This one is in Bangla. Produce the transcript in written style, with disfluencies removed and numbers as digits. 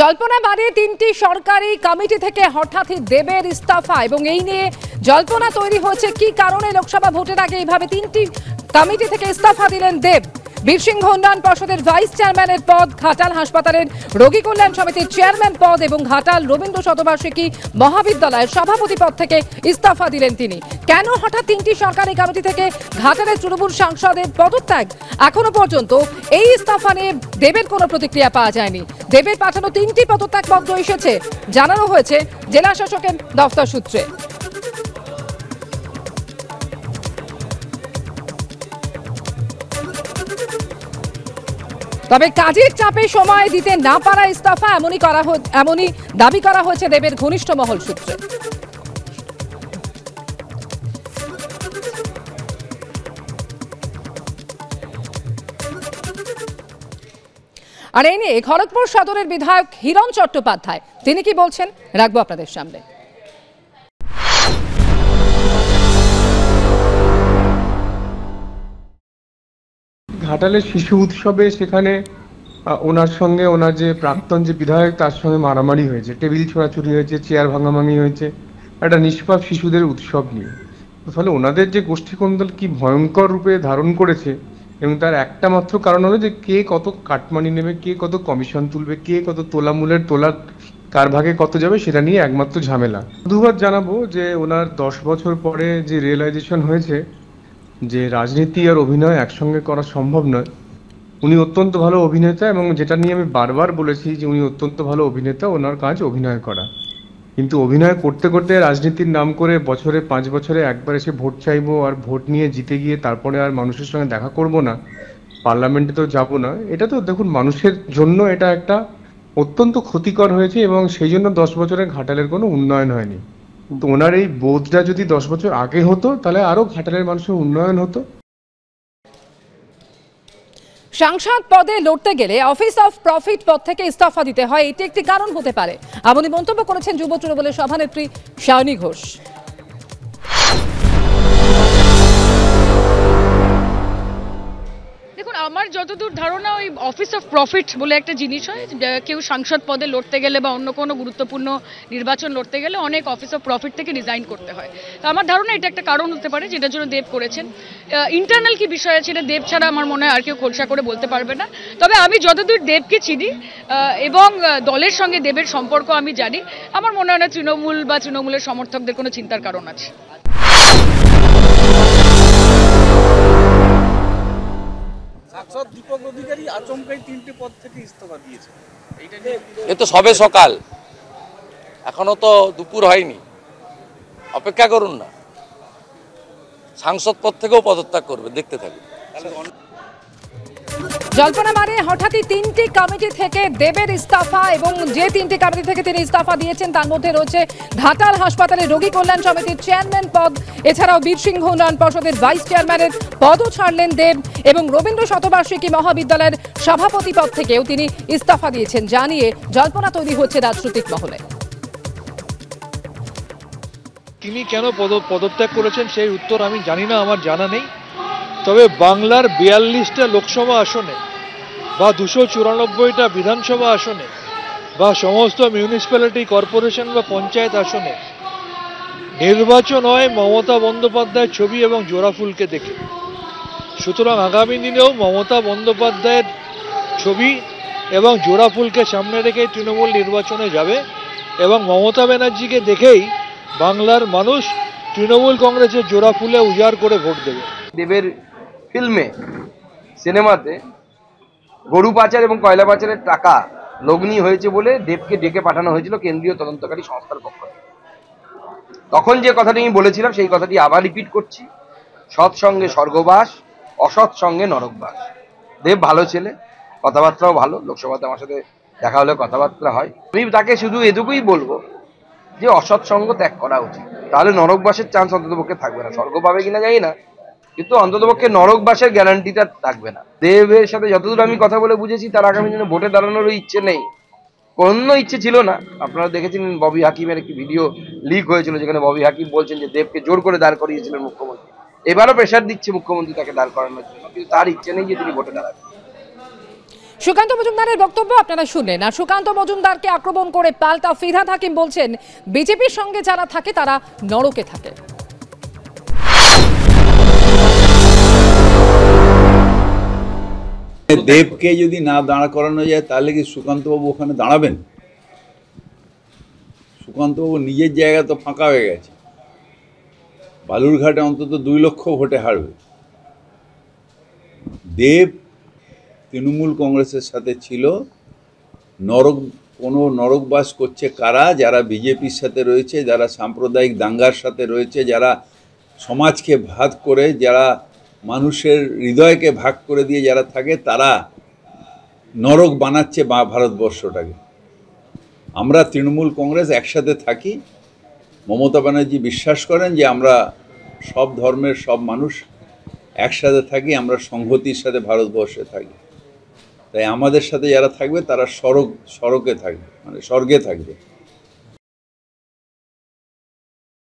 জল্পনা বাড়ে তিনটি সরকারি কমিটি থেকে হঠাৎই দেবের ইস্তফা এবং এই নিয়ে জল্পনা তৈরি হয়েছে কি কারণে লোকসভা ভোটের আগে এইভাবে তিনটি কমিটি থেকে ইস্তফা দিলেন দেব। বীরসিংহ উন্নয়ন পর্ষদের ভাইস চেয়ারম্যানের পদ, ঘাটাল হাসপাতালের রোগী কল্যাণ সমিতির চেয়ারম্যান পদ এবং ঘাটাল রবীন্দ্র শতবার্ষিকী মহাবিদ্যালয়ের সভাপতি পদ থেকে ইস্তফা দিলেন তিনি। কেন হঠাৎ তিনটি সরকারি কমিটি থেকে ঘাটালের তৃণমূল সাংসদের পদত্যাগ? এখনো পর্যন্ত এই ইস্তফা নিয়ে দেবের কোনো প্রতিক্রিয়া পাওয়া যায়নি। দেবের পাঠানো তিনটি পদত্যাগ পত্র এসেছে, জানানো হয়েছে জেলা শাসকের দফতর সূত্রে। তবে কাজের চাপে সময় দিতে না পারা ইস্তফা এমনই দাবি করা হয়েছে দেবের ঘনিষ্ঠ মহল সূত্রে। আর এই নিয়ে খড়গপুর সদরের বিধায়ক হিরণ চট্টোপাধ্যায় তিনি কি বলছেন রাখবো আপনাদের সামনে। ঘাটালের শিশু উৎসবে সেখানে ওনার সঙ্গে ওনার যে প্রাক্তন যে বিধায়ক তার সঙ্গে মারামারি হয়েছে, টেবিল ছোড়াছুড়ি হয়েছে, চেয়ার ভাঙাভাঙি হয়েছে একটা নিষ্পাপ শিশুদের উৎসব নিয়ে। ফলে ওনাদের যে গোষ্ঠী কোন্দল কি ভয়ঙ্কর রূপে ধারণ করেছে এবং তার একটা মাত্র কারণ হলো যে কে কত কাটমানি নেবে, কে কত কমিশন তুলবে, কে কত তোলামূলের তোলা কার ভাগে কত যাবে সেটা নিয়ে একমাত্র ঝামেলা। ধন্যবাদ জানাবো যে ওনার 10 বছর পরে যে রিয়েলাইজেশন হয়েছে যে রাজনীতি আর অভিনয় একসঙ্গে করা সম্ভব নয়। উনি অত্যন্ত ভালো অভিনেতা এবং যেটা নিয়ে আমি বারবার বলেছি যে উনি অত্যন্ত ভালো অভিনেতা, ওনার কাজ অভিনয় করা। কিন্তু অভিনয় করতে করতে রাজনীতির নাম করে বছরে 5 বছরে একবার এসে ভোট চাইবো আর ভোট নিয়ে জিতে গিয়ে তারপরে আর মানুষের সঙ্গে দেখা করব না, পার্লামেন্টে তো যাব না, এটা তো দেখুন মানুষের জন্য এটা একটা অত্যন্ত ক্ষতিকর হয়েছে এবং সেই জন্য 10 বছরে ঘাটালের কোনো উন্নয়ন হয়নি। কিন্তু ওনার এই বোধটা যদি 10 বছর আগে হতো তাহলে আরো ঘাটালের মানুষের উন্নয়ন হতো। সাংসদ পদে লড়তে গেলে অফিস অফ প্রফিট পদ থেকে ইস্তফা দিতে হয়, এটি একটি কারণ হতে পারে এমনই মন্তব্য করেছেন যুব তৃণমূলের সভানেত্রী শাওনি ঘোষ। আমার যতদূর ধারণা ওই অফিস অফ প্রফিট বলে একটা জিনিস হয়, কেউ সাংসদ পদে লড়তে গেলে বা অন্য কোনো গুরুত্বপূর্ণ নির্বাচন লড়তে গেলে অনেক অফিস অফ প্রফিট থেকে রিজাইন করতে হয়। তো আমার ধারণা এটা একটা কারণ হতে পারে যেটার জন্য দেব করেছেন। ইন্টারনাল কি বিষয় আছে এটা দেব ছাড়া আমার মনে হয় আর কেউ খোলসা করে বলতে পারবে না। তবে আমি যতদূর দেবকে চিনি এবং দলের সঙ্গে দেবের সম্পর্ক আমি জানি, আমার মনে হয় না তৃণমূল বা তৃণমূলের সমর্থকদের কোনো চিন্তার কারণ আছে। সাংসদ দীপক অধিকারী আচমকাই 3টে পদ থেকে ইস্তফা দিয়েছে, এ তো সবে সকাল, এখনো তো দুপুর হয়নি, অপেক্ষা করুন না, সাংসদ পদ থেকেও পদত্যাগ করবে, দেখতে থাকুন। জল্পনা বাড়ে হঠাৎই তিনটি কমিটি থেকে দেবের ইস্তফা এবং যে তিনটি কমিটি থেকে তিনি ইস্তফা দিয়েছেন তার মধ্যে রয়েছে ঘাটাল হাসপাতালের রোগী কল্যাণ সমিতির চেয়ারম্যান পদ, এছাড়াও বীরসিংহ উন্নয়ন পর্ষদের ভাইস চেয়ারম্যানের পদও ছাড়লেন দেব এবং রবীন্দ্র শতবার্ষিকী মহাবিদ্যালয়ের সভাপতি পদ থেকেও তিনি ইস্তফা দিয়েছেন, জানিয়ে জল্পনা তৈরি হচ্ছে রাজনৈতিক মহলে। তিনি কেন পদত্যাগ করেছেন সেই উত্তর আমি জানি না, আমার জানা নেই। তবে বাংলার 42টা লোকসভা আসনে বা 294টা বিধানসভা আসনে বা সমস্ত মিউনিসিপ্যালিটি কর্পোরেশন বা পঞ্চায়েত আসনে নির্বাচন হয় মমতা বন্দ্যোপাধ্যায়ের ছবি এবং জোড়াফুলকে দেখে। সুতরাং আগামী দিনেও মমতা বন্দ্যোপাধ্যায়ের ছবি এবং জোড়াফুলকে সামনে রেখে তৃণমূল নির্বাচনে যাবে এবং মমতা ব্যানার্জিকে দেখেই বাংলার মানুষ তৃণমূল কংগ্রেসের জোড়াফুলে উজাড় করে ভোট দেবে। দেবের ফিল্মে সিনেমাতে গরু পাচার এবং কয়লা পাচারের টাকা লগ্নি হয়েছে বলে দেবকে ডেকে পাঠানো হয়েছিল কেন্দ্রীয় তদন্তকারী সংস্থার পক্ষ থেকে। তখন যে কথাটি আমি বলেছিলাম সেই কথাটি আবার রিপিট করছি, সৎ সঙ্গে স্বর্গবাস, অসৎ সঙ্গে নরকবাস। দেব ভালো ছেলে, কথাবার্তাও ভালো, লোকসভাতে আমার সাথে দেখা হলে কথাবার্তা হয়। আমি তাকে শুধু এটুকুই বলবো যে অসৎ সঙ্গ ত্যাগ করা উচিত, তাহলে নরকবাসের চান্স অন্ততপক্ষে থাকবে না। স্বর্গ পাবে কিনা জানি না, কিন্তু অন্ততপক্ষে নরকবাসের গ্যারান্টিটা থাকবে না। দেবের সাথে যতদূর আমি কথা বলে বুঝেছি তার আগামী দিনে ভোটে দাঁড়ানোরও ইচ্ছে নেই, কোনো ইচ্ছে ছিল না। আপনারা দেখেছিলেন ববি হাকিমের একটি ভিডিও লিক হয়েছিল যেখানে ববি হাকিম বলছেন যে দেবকে জোর করে দাঁড় করিয়েছিলেন মুখ্যমন্ত্রী। এবারও প্রেশার দিচ্ছে মুখ্যমন্ত্রী তাকে দাঁড় করানোর জন্য, কিন্তু তার ইচ্ছে নেই যে তিনি ভোটে দাঁড়াবেন। সুকান্ত মজুমদারের বক্তব্য আপনারা শুনলেন। আর সুকান্ত মজুমদারকে আক্রমণ করে পাল্টা ফিরহাদ হাকিম বলছেন বিজেপির সঙ্গে যারা থাকে তারা নরকে থাকে। দেবকে যদি না দাঁড়া করানো যায় তাহলে কি সুকান্তবাবু ওখানে দাঁড়াবেন? সুকান্তবাবু নিজের জায়গা তো ফাঁকা হয়ে গেছে। বালুরঘাটে অন্তত 2 লক্ষ ভোটে হারবে। দেব তৃণমূল কংগ্রেসের সাথে ছিল। কোনো নরকবাস করছে কারা? যারা বিজেপির সাথে রয়েছে, যারা সাম্প্রদায়িক দাঙ্গার সাথে রয়েছে, যারা সমাজকে ভাগ করে, যারা মানুষের হৃদয়কে ভাগ করে দিয়ে যারা থাকে, তারা নরক বানাচ্ছে ভারতবর্ষটাকে। আমরা তৃণমূল কংগ্রেস একসাথে থাকি। মমতা ব্যানার্জি বিশ্বাস করেন যে আমরা সব ধর্মের সব মানুষ একসাথে থাকি, আমরা সংহতির সাথে ভারতবর্ষে থাকি। তাই আমাদের সাথে যারা থাকবে তারা স্বর্গে থাকবে, মানে স্বর্গে থাকবে।